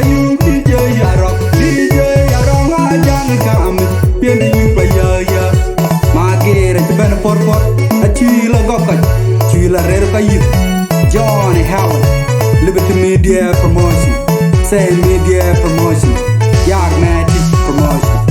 you DJ Yarok DJ Yarong ajang kami pian you playa magere ben por achila gokka chila rer kayi Johnny Howard Liberty Media Promotion Say Media Promotion Yag Magic Promotion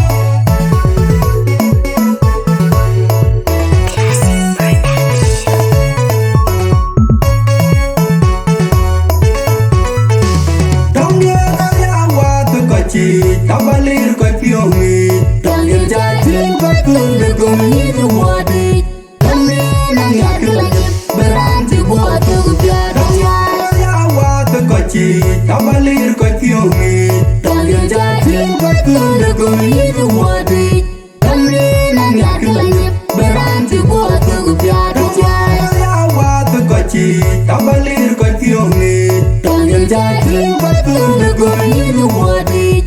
Kabalir ko piyongi Tangin jatin ko tunde gumi duwadi Kami nang yakilang Beranti buat kegupiat Yawa tekoci Kabalir ko piyongi Tangin jatin ko tunde gumi duwadi Kami nang yakilang Beranti buat kegupiat Yawa tekoci Kabalir ko piyongi Tangin jatin ko tunde gumi duwadi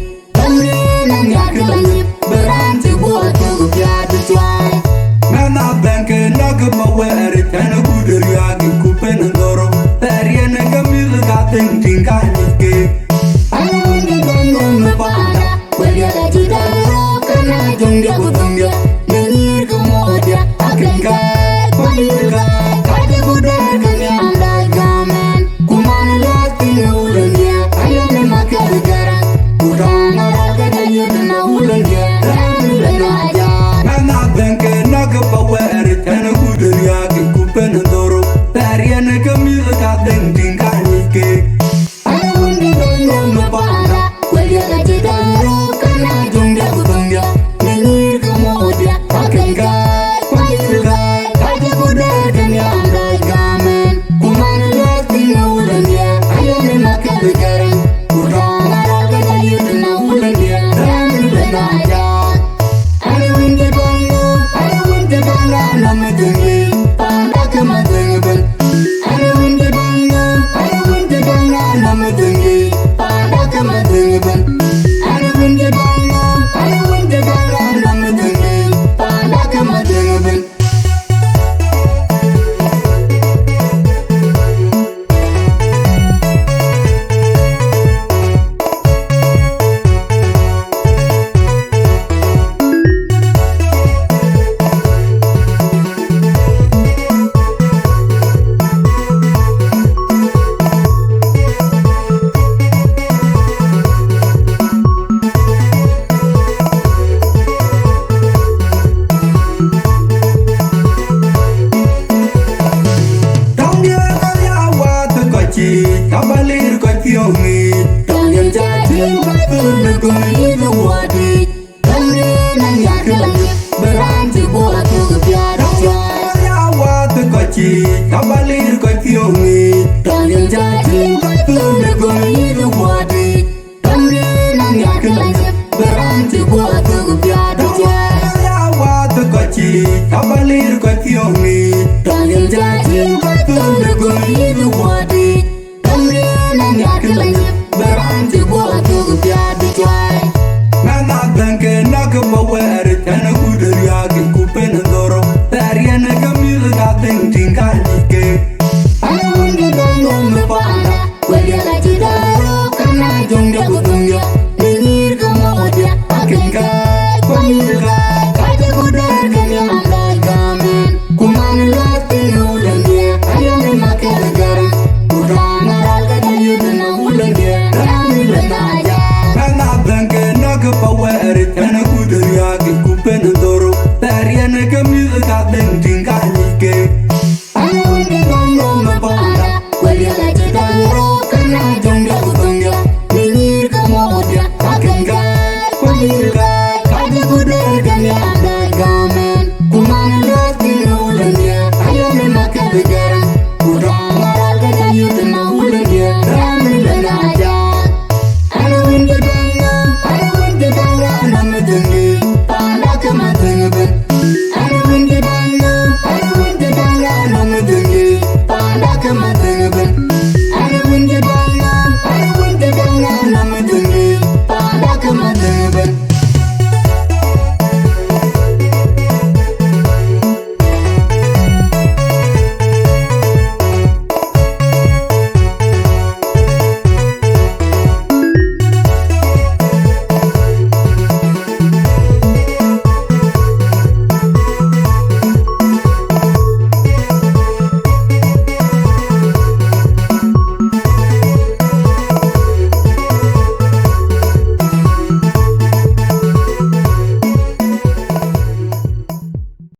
Kabalir ko piyongi Tangin jatin ko tunde gumi duwadi